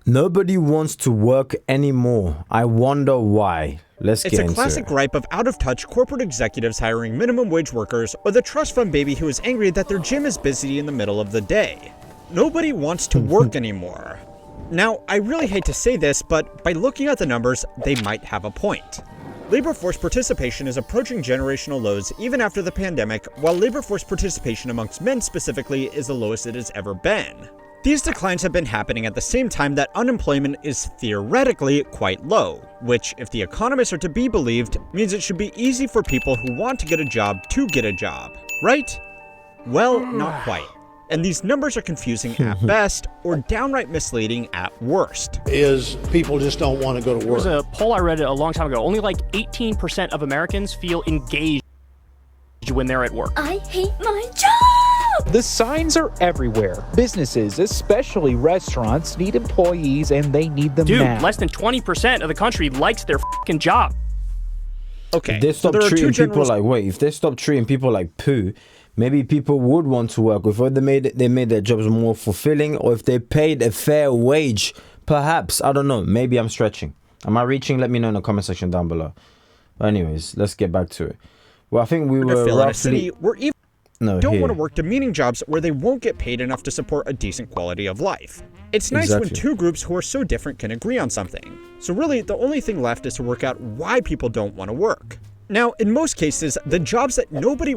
Nobody wants to work anymore. I wonder why. Let's get into it. It's a classic gripe of out-of-touch corporate executives hiring minimum wage workers or the trust fund baby who is angry that their gym is busy in the middle of the day. Nobody wants to work anymore. Now, I really hate to say this, but by looking at the numbers, they might have a point. Labor force participation is approaching generational lows even after the pandemic, while labor force participation amongst men specifically is the lowest it has ever been. These declines have been happening at the same time that unemployment is theoretically quite low, which, if the economists are to be believed, means it should be easy for people who want to get a job to get a job, right? Well, not quite. And these numbers are confusing at best, or downright misleading at worst. Is people just don't want to go to work. There was a poll I read a long time ago. Only like 18% of Americans feel engaged when they're at work. I hate my job! The signs are everywhere. Businesses, especially restaurants, need employees and they need them now. Dude, less than 20% of the country likes their fucking job. Okay, If they stop treating people like if they stop treating people like poo, maybe people would want to work. If they made their jobs more fulfilling, or if they paid a fair wage, perhaps. I don't know. Maybe I'm stretching. Am I reaching? Let me know in the comment section down below. But anyways, let's get back to it. Well, I think we were roughly... don't want to work demeaning jobs where they won't get paid enough to support a decent quality of life. It's nice when two groups who are so different can agree on something. So really, the only thing left is to work out why people don't want to work. Now, in most cases, the jobs that nobody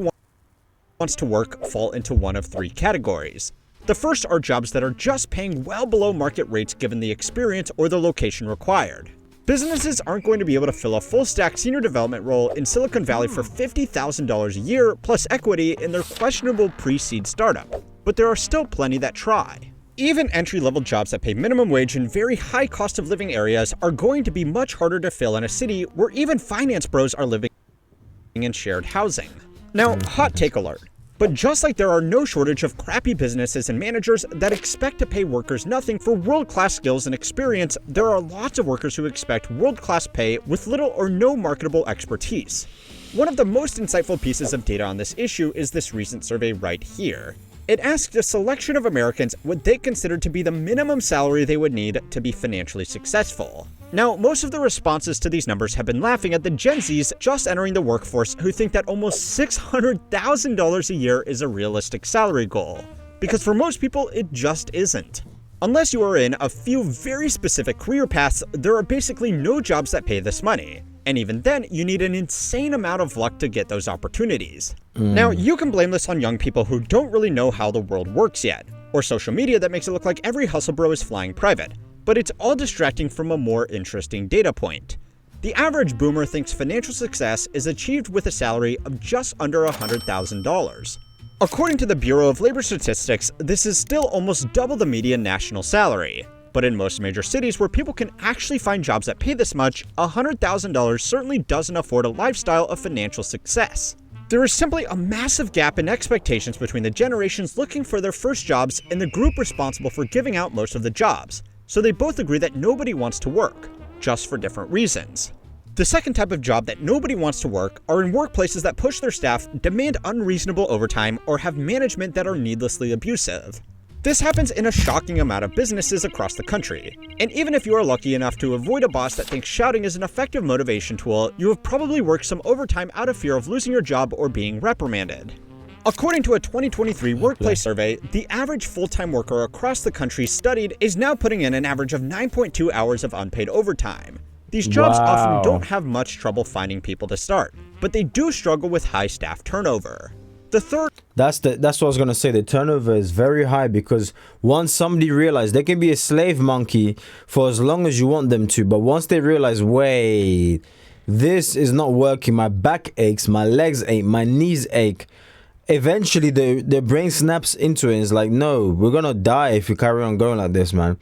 wants to work fall into one of three categories. The first are jobs that are just paying well below market rates given the experience or the location required. Businesses aren't going to be able to fill a full-stack senior development role in Silicon Valley for $50,000 a year plus equity in their questionable pre-seed startup, but there are still plenty that try. Even entry-level jobs that pay minimum wage in very high cost of living areas are going to be much harder to fill in a city where even finance bros are living in shared housing. Now, hot take alert. But just like there are no shortage of crappy businesses and managers that expect to pay workers nothing for world-class skills and experience, there are lots of workers who expect world-class pay with little or no marketable expertise. One of the most insightful pieces of data on this issue is this recent survey right here. It asked a selection of Americans what they considered to be the minimum salary they would need to be financially successful. Now, most of the responses to these numbers have been laughing at the Gen Zs just entering the workforce who think that almost $600,000 a year is a realistic salary goal. Because for most people, it just isn't. Unless you are in a few very specific career paths, there are basically no jobs that pay this money. And even then, you need an insane amount of luck to get those opportunities. Now, you can blame this on young people who don't really know how the world works yet, or social media that makes it look like every hustle bro is flying private. But it's all distracting from a more interesting data point. The average boomer thinks financial success is achieved with a salary of just under $100,000. According to the Bureau of Labor Statistics, this is still almost double the median national salary. But in most major cities where people can actually find jobs that pay this much, $100,000 certainly doesn't afford a lifestyle of financial success. There is simply a massive gap in expectations between the generations looking for their first jobs and the group responsible for giving out most of the jobs. So they both agree that nobody wants to work, just for different reasons. The second type of job that nobody wants to work are in workplaces that push their staff, demand unreasonable overtime, or have management that are needlessly abusive. This happens in a shocking amount of businesses across the country. And even if you are lucky enough to avoid a boss that thinks shouting is an effective motivation tool, you have probably worked some overtime out of fear of losing your job or being reprimanded. According to a 2023 workplace survey, the average full-time worker across the country studied is now putting in an average of 9.2 hours of unpaid overtime. These jobs often don't have much trouble finding people to start, but they do struggle with high staff turnover. The third... That's what I was going to say. The turnover is very high because once somebody realizes they can be a slave monkey for as long as you want them to, but once they realize, wait, this is not working, my back aches, my legs ache, my knees ache, eventually their brain snaps into it and it's like, no, we're going to die if you carry on going like this, man.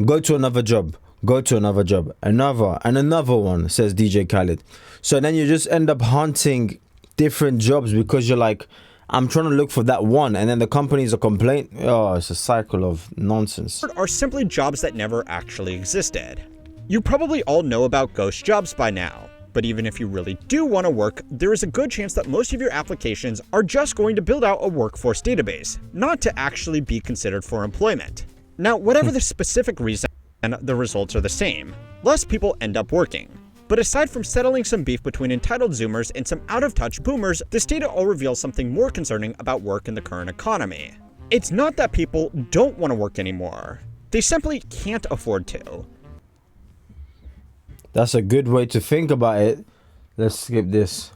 Go to another job. Go to another job. Another and another one, says DJ Khaled. So then you just end up hunting different jobs because you're like, I'm trying to look for that one, and then the companies are complaining. Oh, it's a cycle of nonsense. Are simply jobs that never actually existed. You probably all know about ghost jobs by now, but even if you really do want to work, there is a good chance that most of your applications are just going to build out a workforce database, not to actually be considered for employment. Now, whatever the specific reason, the results are the same. Less people end up working. But aside from settling some beef between entitled Zoomers and some out-of-touch boomers, this data all reveals something more concerning about work in the current economy. It's not that people don't want to work anymore. They simply can't afford to. That's a good way to think about it. Let's skip this.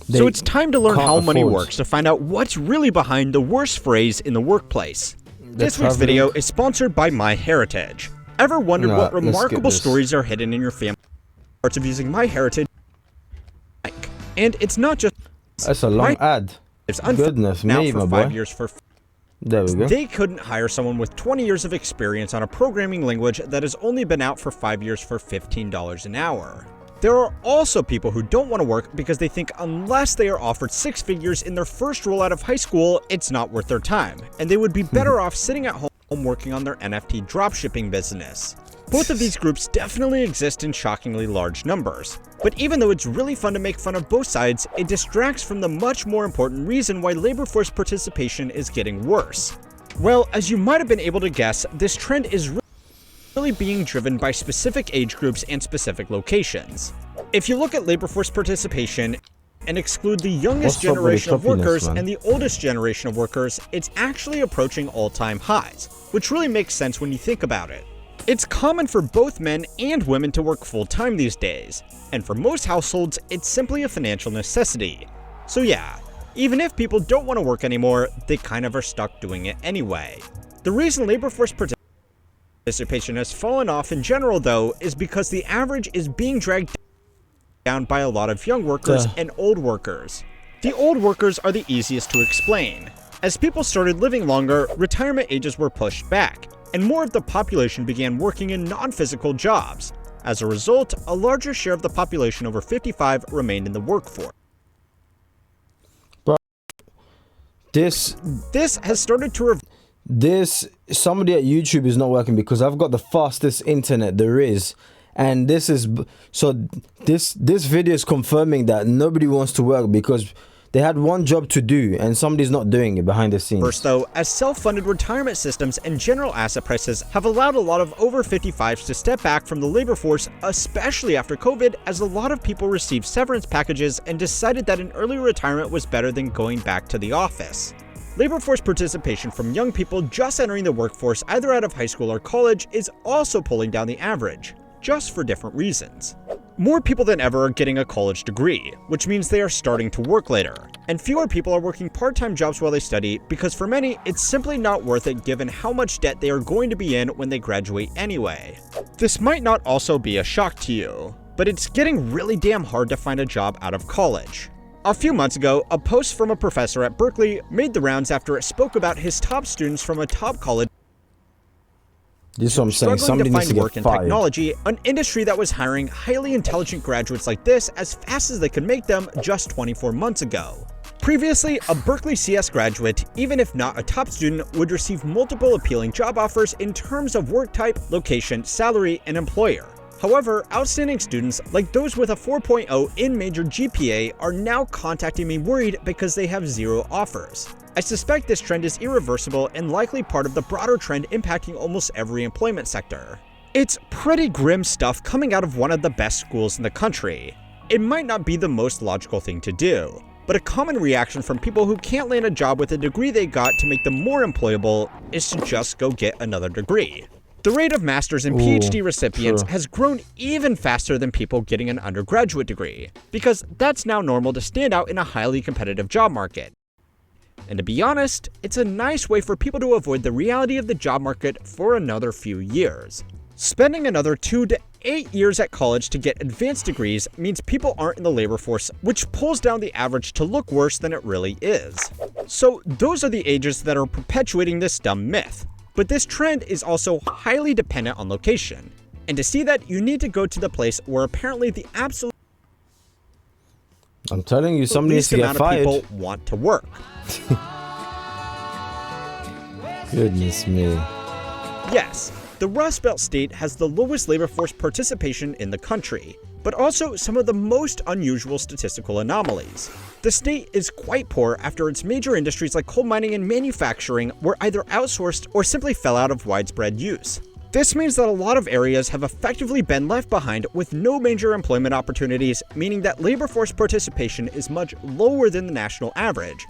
So it's time to learn how money works to find out what's really behind the worst phrase in the workplace. This week's video is sponsored by MyHeritage. Ever wondered what remarkable stories are hidden in your family? Parts of using MyHeritage. And it's not just. That's a long ad. Goodness me, my boy. 5 years for. There we go. They couldn't hire someone with 20 years of experience on a programming language that has only been out for 5 years for $15 an hour. There are also people who don't want to work because they think unless they are offered 6 figures in their first roll out of high school, it's not worth their time, and they would be better off sitting at home working on their NFT dropshipping business. Both of these groups definitely exist in shockingly large numbers. But even though it's really fun to make fun of both sides, it distracts from the much more important reason why labor force participation is getting worse. Well, as you might have been able to guess, this trend is really being driven by specific age groups and specific locations. If you look at labor force participation and exclude the youngest generation of workers and the oldest generation of workers, it's actually approaching all-time highs, which really makes sense when you think about it. It's common for both men and women to work full-time these days, and for most households, it's simply a financial necessity. So yeah, even if people don't want to work anymore, they kind of are stuck doing it anyway. The reason labor force participation has fallen off in general, though, is because the average is being dragged down by a lot of young workers and old workers. The old workers are the easiest to explain. As people started living longer, retirement ages were pushed back, and more of the population began working in non-physical jobs. As a result, a larger share of the population over 55 remained in the workforce. Bro, this has started to somebody at YouTube is not working because I've got the fastest internet there is, and this video is confirming that nobody wants to work because they had one job to do and somebody's not doing it behind the scenes. First though, as self-funded retirement systems and general asset prices have allowed a lot of over 55s to step back from the labor force, especially after COVID, as a lot of people received severance packages and decided that an early retirement was better than going back to the office. Labor force participation from young people just entering the workforce either out of high school or college is also pulling down the average, just for different reasons. More people than ever are getting a college degree, which means they are starting to work later, and fewer people are working part-time jobs while they study because for many, it's simply not worth it given how much debt they are going to be in when they graduate anyway. This might not also be a shock to you, but it's getting really damn hard to find a job out of college. A few months ago, a post from a professor at Berkeley made the rounds after it spoke about his top students from a top college this is what I'm saying. Somebody needs to get work in technology, an industry that was hiring highly intelligent graduates like this as fast as they could make them just 24 months ago. Previously, a Berkeley CS graduate, even if not a top student, would receive multiple appealing job offers in terms of work type, location, salary, and employer. However, outstanding students, like those with a 4.0 in major GPA, are now contacting me worried because they have zero offers. I suspect this trend is irreversible and likely part of the broader trend impacting almost every employment sector. It's pretty grim stuff coming out of one of the best schools in the country. It might not be the most logical thing to do, but a common reaction from people who can't land a job with a degree they got to make them more employable is to just go get another degree. The rate of master's and PhD recipients has grown even faster than people getting an undergraduate degree, because that's now normal to stand out in a highly competitive job market. And to be honest, it's a nice way for people to avoid the reality of the job market for another few years. Spending another 2 to 8 years at college to get advanced degrees means people aren't in the labor force, which pulls down the average to look worse than it really is. So those are the ages that are perpetuating this dumb myth. But this trend is also highly dependent on location. And to see that, you need to go to the place where apparently the absolute I'm telling you, somebody needs to get fired. People want to work. Goodness me. Yes, the Rust Belt state has the lowest labor force participation in the country, but also some of the most unusual statistical anomalies. The state is quite poor after its major industries like coal mining and manufacturing were either outsourced or simply fell out of widespread use. This means that a lot of areas have effectively been left behind with no major employment opportunities, meaning that labor force participation is much lower than the national average.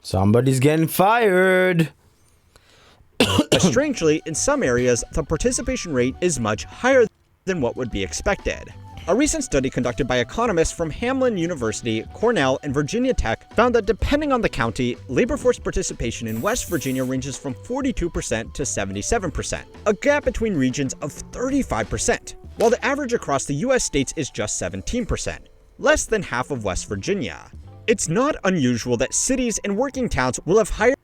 Somebody's getting fired. But strangely, in some areas, the participation rate is much higher than what would be expected. A recent study conducted by economists from Hamline University, Cornell, and Virginia Tech found that depending on the county, labor force participation in West Virginia ranges from 42% to 77%, a gap between regions of 35%, while the average across the US states is just 17%, less than half of West Virginia. It's not unusual that cities and working towns will have higher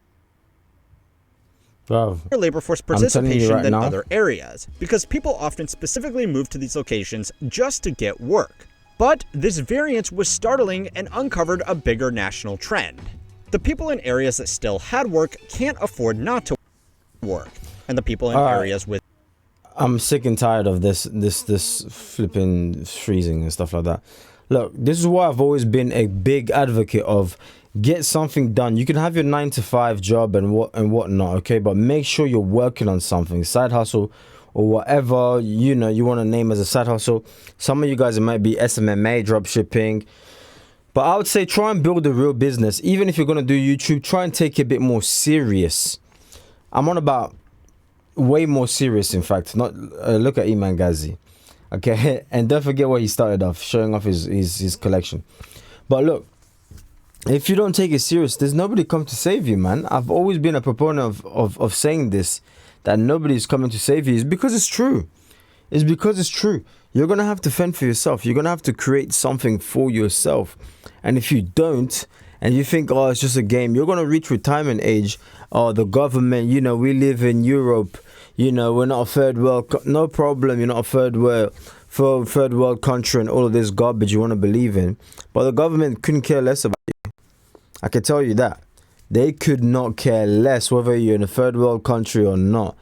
labor force participation than other areas, because people often specifically move to these locations just to get work. But this variance was startling and uncovered a bigger national trend. The people in areas that still had work can't afford not to work, and the people in areas with... I'm sick and tired of this flipping freezing and stuff like that. Look, this is why I've always been a big advocate of get something done. You can have your 9-to-5 job and whatnot, okay? But make sure you're working on something, side hustle or whatever, you know, you want to name as a side hustle. Some of you guys, it might be SMMA, drop shipping. But I would say try and build a real business. Even if you're going to do YouTube, try and take it a bit more serious. I'm on about way more serious, in fact. Not look at Iman Ghazi. Okay, and don't forget what he started off, showing off his collection. But look, if you don't take it serious, there's nobody come to save you, man. I've always been a proponent of saying this, that nobody's coming to save you. It's because it's true. It's because it's true. You're going to have to fend for yourself. You're going to have to create something for yourself. And if you don't, and you think, oh, it's just a game, you're going to reach retirement age. Oh, the government, you know, we live in Europe. You know, we're not a third world. No problem. You're not a third world country and all of this garbage you want to believe in. But the government couldn't care less about you. I can tell you that. They could not care less whether you're in a third world country or not.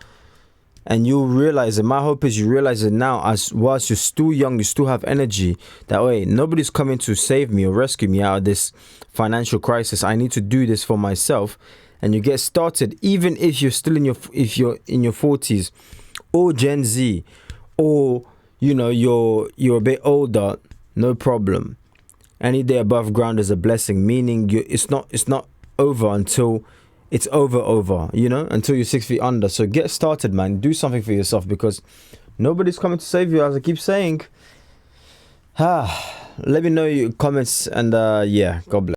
And you'll realize it. My hope is you realize it now, as whilst you're still young, you still have energy. That way, nobody's coming to save me or rescue me out of this financial crisis. I need to do this for myself. And you get started, even if you're still in your 40s, or Gen Z, or you know you're a bit older. No problem. Any day above ground is a blessing. Meaning it's not over until it's over. You know, until you're 6 feet under. So get started, man. Do something for yourself, because nobody's coming to save you, as I keep saying. Let me know your comments, and yeah, God bless.